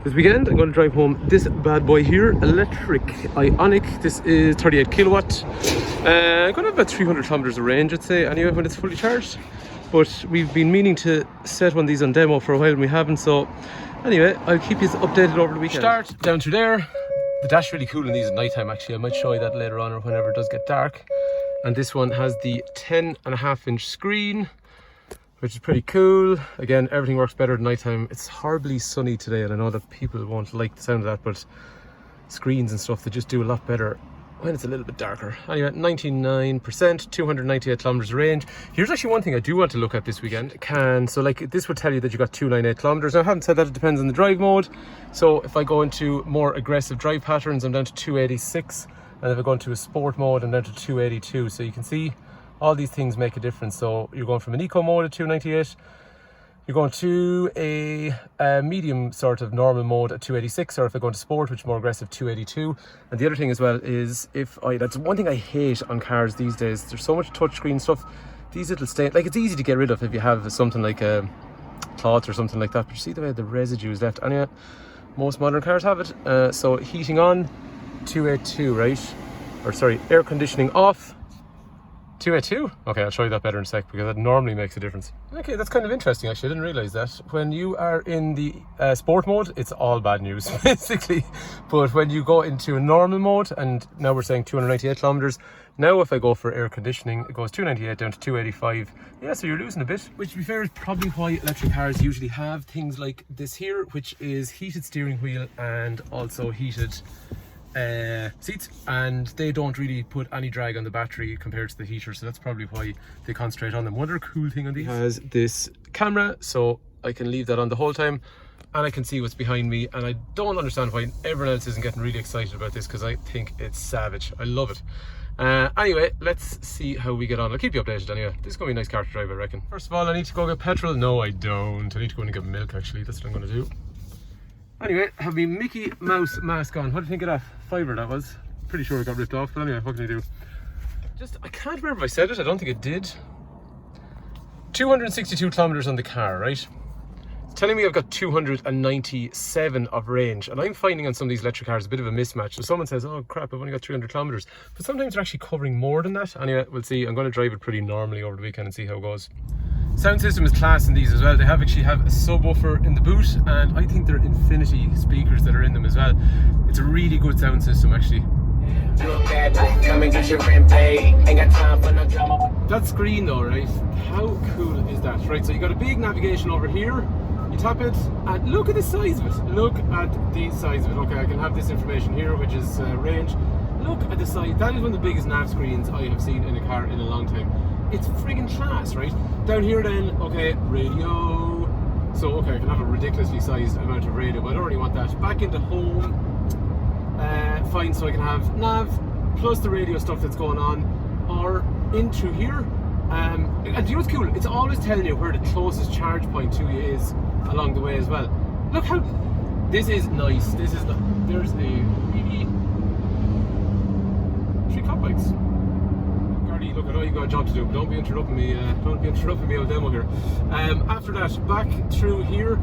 This weekend I'm going to drive home this bad boy here, electric Ioniq. This is 38 kilowatt. I'm going to have about 300 kilometers of range, I'd say, anyway, when it's fully charged. But we've been meaning to set one of these on demo for a while and we haven't, so anyway, I'll keep you updated over the weekend. Start down through there. The dash is really cool in these at night time, actually. I might show you that later on or whenever it does get dark. And this one has the 10.5-inch screen, which is pretty cool. Again, everything works better at night time. It's horribly sunny today, and I know that people won't like the sound of that, but screens and stuff, they just do a lot better when it's a little bit darker. Anyway, 99%, 298 kilometers range. Here's actually one thing I do want to look at this weekend. So like this would tell you that you got 298 kilometers. Now I haven't said that, it depends on the drive mode. So if I go into more aggressive drive patterns, I'm down to 286. And if I go into a sport mode, I'm down to 282. So you can see all these things make a difference. So you're going from an eco mode at 298, you're going to a medium sort of normal mode at 286, or if I go into sport, which is more aggressive, 282. And the other thing as well is that's one thing I hate on cars these days. There's so much touchscreen stuff. These little stains, like it's easy to get rid of if you have something like a cloth or something like that. But you see the way the residue is left. Anyway, most modern cars have it. So heating on, 282, right? Or sorry, air conditioning off, 282. Okay, I'll show you that better in a sec because that normally makes a difference. Okay, that's kind of interesting actually. I didn't realize that. When you are in the sport mode, it's all bad news basically. But when you go into a normal mode, and now we're saying 298 kilometers. Now if I go for air conditioning, it goes 298 down to 285. Yeah, so you're losing a bit. Which to be fair is probably why electric cars usually have things like this here, which is heated steering wheel and also heated seats, and they don't really put any drag on the battery compared to the heater, so that's probably why they concentrate on them. One other cool thing on these has this camera, so I can leave that on the whole time and I can see what's behind me, and I don't understand why everyone else isn't getting really excited about this because I think it's savage. I love it. Anyway, let's see how we get on. I'll keep you updated anyway. This is going to be a nice car to drive, I reckon. First of all, I need to go get petrol. No, I don't. I need to go in and get milk actually. That's what I'm going to do. Anyway, have my Mickey Mouse mask on. What do you think of that? Fiver that was. Pretty sure it got ripped off, but anyway, what can I do? I can't remember if I said it, I don't think it did. 262 kilometers on the car, right? It's telling me I've got 297 of range, and I'm finding on some of these electric cars a bit of a mismatch. So someone says, oh crap, I've only got 300 kilometers. But sometimes they're actually covering more than that. Anyway, we'll see. I'm going to drive it pretty normally over the weekend and see how it goes. Sound system is class in these as well. They actually have a subwoofer in the boot, and I think they're Infinity speakers that are in them as well. It's a really good sound system actually. That screen though, right? How cool is that? Right, so you got a big navigation over here. You tap it and look at the size of it. Look at the size of it. Okay, I can have this information here, which is range. Look at the size. That is one of the biggest nav screens I have seen in a car in a long time. It's friggin' class, right? Down here then, okay, radio. So, okay, I can have a ridiculously sized amount of radio, but I don't really want that. Back into home, fine, so I can have nav, plus the radio stuff that's going on, or into here. And do you know what's cool? It's always telling you where the closest charge point to you is along the way as well. Look how, this is nice. There's a really 3 cop bikes. Look, I know you've got a job to do, but don't be interrupting me. Don't be interrupting me on demo here. After that, back through here,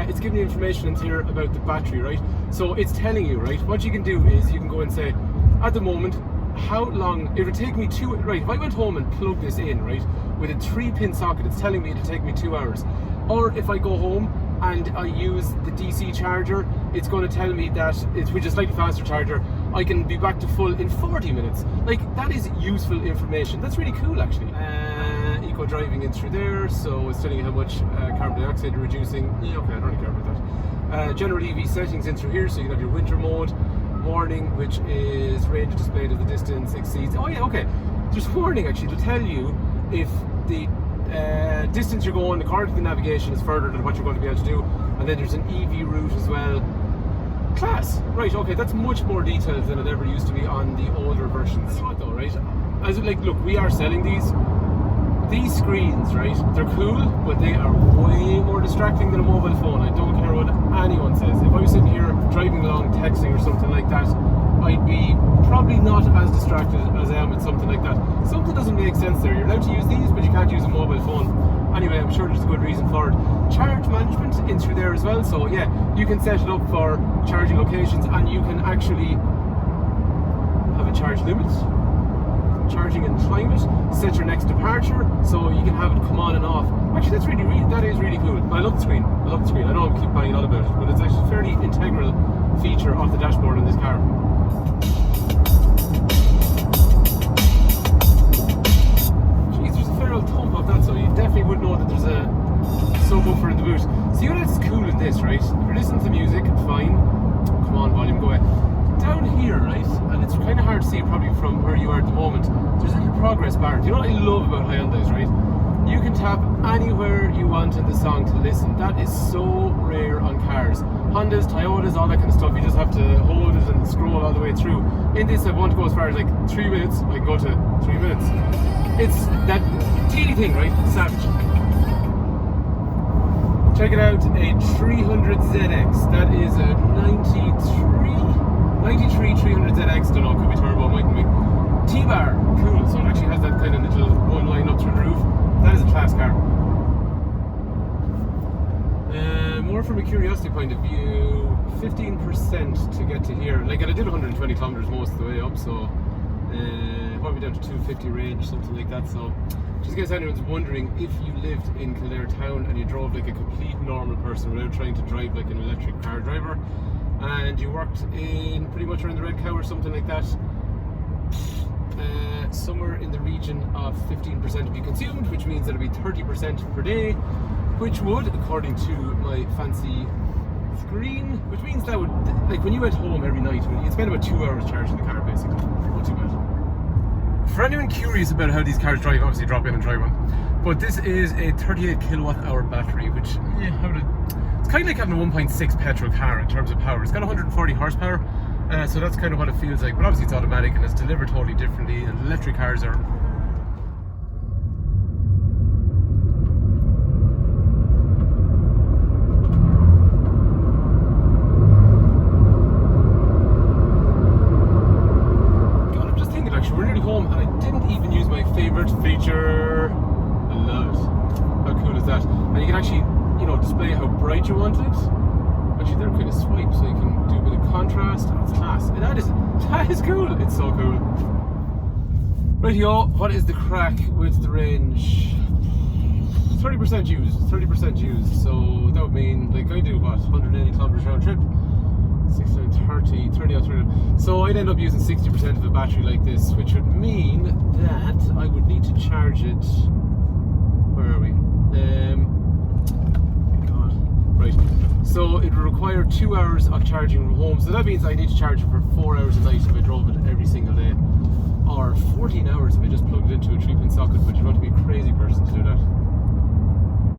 it's giving you information in here about the battery, right? So it's telling you, right? What you can do is you can go and say, at the moment, how long it would take me right? If I went home and plugged this in, right, with a 3-pin socket, it's telling me it'll take me 2 hours. Or if I go home and I use the DC charger, it's going to tell me that which is a slightly faster charger, I can be back to full in 40 minutes. Like, that is useful information. That's really cool actually. Eco driving in through there, so it's telling you how much carbon dioxide you're reducing. Yeah, okay, I don't really care about that. General EV settings in through here, so you can have your winter mode, warning, which is range displayed as the distance exceeds. Oh yeah, okay. There's warning actually to tell you if the distance you're going according to the navigation is further than what you're going to be able to do, and then there's an EV route as well. Class, right? Okay, that's much more detailed than it ever used to be on the older versions. You know what though, right? As like, look, we are selling these screens, right? They're cool, but they are way more distracting than a mobile phone. I don't care what anyone says. If I was sitting here driving along, texting or something like that, I'd be probably not as distracted as I am with something like that. Something doesn't make sense there. You're allowed to use these, but you can't use a mobile phone. Anyway, I'm sure there's a good reason for it. Charge management in through there as well. So yeah, you can set it up for charging locations, and you can actually have a charge limit, charging and time it, set your next departure, so you can have it come on and off. Actually, that is really cool. I love the screen. I love the screen. I know I keep banging on about it, but it's actually a fairly integral feature of the dashboard in this car. Jeez, there's a fair old thump of that, so you definitely would know that there's a subwoofer in the boot. See what else is cool in this, right? If you're listening to music, fine. Come on, volume, go ahead. Down here, right, and it's kind of hard to see probably from where you are at the moment, there's a little progress bar. Do you know what I love about Hyundais, right? You can tap anywhere you want in the song to listen. That is so rare on cars. Hondas, Toyotas, all that kind of stuff, you just have to hold it and scroll all the way through. In this, I want to go as far as like 3 minutes, I can go to 3 minutes. It's that teeny thing, right? Savage. Check it out, a 300ZX. That is a 93 300ZX, don't know, could be turbo, mightn't be. T-bar, cool, so it actually has that kind of little one line up through the roof. That is a class car. More from a curiosity point of view, 15% to get to here. Like, and I did 120 kilometers most of the way up, so probably down to 250 range, something like that. So just in case anyone's wondering, if you lived in Kildare town and you drove like a complete normal person without trying to drive like an electric car driver, and you worked in pretty much around the Red Cow or something like that, somewhere in the region of 15% to be consumed, which means that it'll be 30% per day, which would, according to my fancy screen, which means that would, like when you went home every night, you'd spend about 2 hours charging the car basically. Not too bad. For anyone curious about how these cars drive, obviously drop in and try one. But this is a 38 kilowatt hour battery, which, it's kind of like having a 1.6 petrol car in terms of power. It's got 140 horsepower, so that's kind of what it feels like. But obviously it's automatic and it's delivered totally differently, and electric cars are... God, I'm just thinking actually, we're nearly home and I didn't even use my favourite feature. I love it. How cool is that? And you can actually, display how bright you want it. Actually, they're kind of swipe, so you can do a bit of contrast. That's class. And that is cool. It's so cool. Right, y'all, what is the crack with the range? 30% used. 30% used. So that would mean, like, I do what? 180 kilometers round trip. 69, 30 out 30. So I'd end up using 60% of a battery like this, which would mean that I would need to charge it. Where are we? Right, so it would require 2 hours of charging from home, so that means I need to charge it for 4 hours a night if I drove it every single day, or 14 hours if I just plugged it into a 3-pin socket with